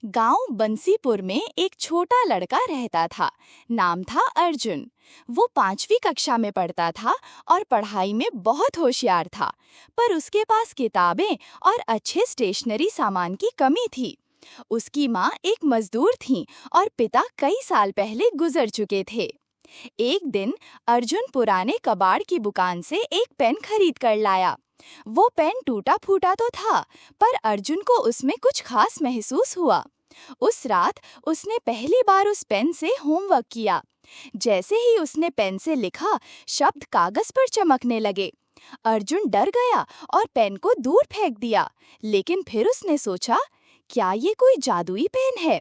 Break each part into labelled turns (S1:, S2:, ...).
S1: गांव बंसीपुर में एक छोटा लड़का रहता था। नाम था अर्जुन। वो 5वीं कक्षा में पढ़ता था और पढ़ाई में बहुत होशियार था। पर उसके पास किताबें और अच्छे स्टेशनरी सामान की कमी थी। उसकी माँ एक मजदूर थीं और पिता कई साल पहले गुजर चुके थे। एक दिन अर्जुन पुराने कबाड़ की दुकान से एक पेन खरीद कर लाया। वो पेन टूटा फूटा तो था, पर अर्जुन को उसमें कुछ खास महसूस हुआ। उस रात उसने पहली बार उस पेन से होमवर्क किया। जैसे ही उसने पेन से लिखा, शब्द कागज पर चमकने लगे। अर्जुन डर गया और पेन को दूर फेंक दिया। लेकिन फिर उसने सोचा, क्या ये कोई जादुई पेन है?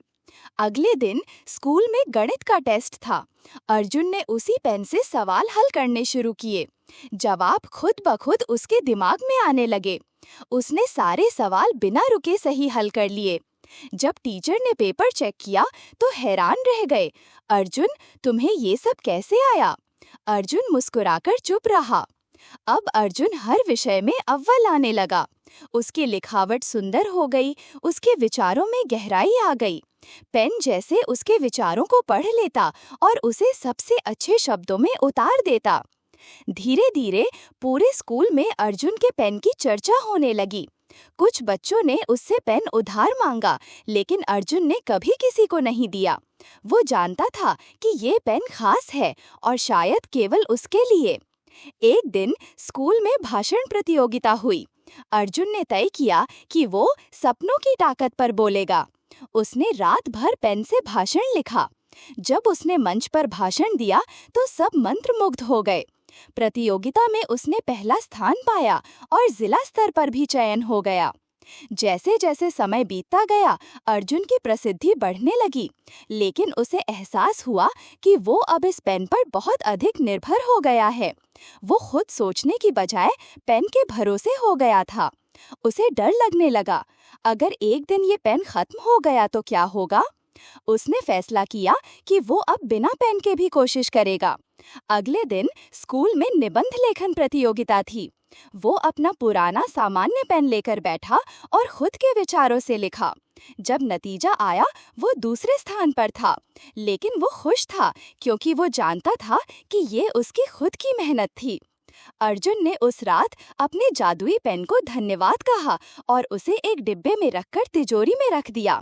S1: अगले दिन स्कूल में गणित का टेस्ट था। अर्जुन ने उसी पेन से सवाल हल करने शुरू किए। जवाब खुद ब खुद उसके दिमाग में आने लगे। उसने सारे सवाल बिना रुके सही हल कर लिए। जब टीचर ने पेपर चेक किया तो हैरान रह गए। अर्जुन, तुम्हें ये सब कैसे आया? अर्जुन मुस्कुराकर चुप रहा। अब अर्जुन हर विषय में अव्वल आने लगा। उसकी लिखावट सुंदर हो गई, उसके विचारों में गहराई आ गई। पेन जैसे उसके विचारों को पढ़ लेता और उसे सबसे अच्छे शब्दों में उतार देता। धीरे धीरे पूरे स्कूल में अर्जुन के पेन की चर्चा होने लगी। कुछ बच्चों ने उससे पेन उधार मांगा, लेकिन अर्जुन ने कभी किसी को नहीं दिया। वो जानता था कि ये पेन खास है और शायद केवल उसके लिए। एक दिन स्कूल में भाषण प्रतियोगिता हुई। अर्जुन ने तय किया कि वो सपनों की ताकत पर बोलेगा। उसने रात भर पेन से भाषण लिखा। जब उसने मंच पर भाषण दिया तो सब मंत्रमुग्ध हो गए। प्रतियोगिता में उसने पहला स्थान पाया और जिला स्तर पर भी चयन हो गया। जैसे जैसे समय बीतता गया, अर्जुन की प्रसिद्धि बढ़ने लगी। लेकिन उसे एहसास हुआ कि वो अब इस पेन पर बहुत अधिक निर्भर हो गया है। वो खुद सोचने की बजाय पेन के भरोसे हो गया था। उसे डर लगने लगा, अगर एक दिन ये पेन खत्म हो गया तो क्या होगा? उसने फैसला किया कि वो अब बिना पेन के भी कोशिश करेगा। अगले दिन स्कूल में निबंध लेखन प्रतियोगिता थी। वो अपना पुराना सामान्य पेन लेकर बैठा और खुद के विचारों से लिखा। जब नतीजा आया, वो दूसरे स्थान पर था। लेकिन वो खुश था क्योंकि वो जानता था कि ये उसकी खुद की मेहनत थी। अर्जुन ने उस रात अपने जादुई पेन को धन्यवाद कहा और उसे एक डिब्बे में रखकर तिजोरी में रख दिया।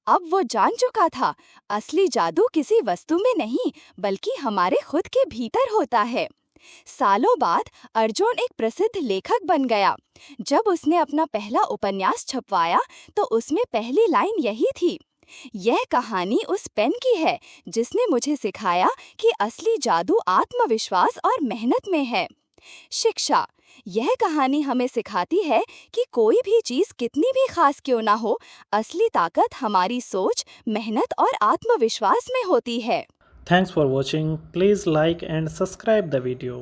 S1: अब वो जान चुका था, असली जादू किसी वस्तु में नहीं, बल्कि हमारे खुद के भीतर होता है। सालों बाद अर्जुन एक प्रसिद्ध लेखक बन गया। जब उसने अपना पहला उपन्यास छपवाया तो उसमें पहली लाइन यही थी, यह कहानी उस पेन की है जिसने मुझे सिखाया कि असली जादू आत्मविश्वास और मेहनत में है। शिक्षा, यह कहानी हमें सिखाती है कि कोई भी चीज कितनी भी खास क्यों ना हो, असली ताकत हमारी सोच, मेहनत और आत्मविश्वास में होती है।
S2: Thanks for watching. Please like and subscribe the video.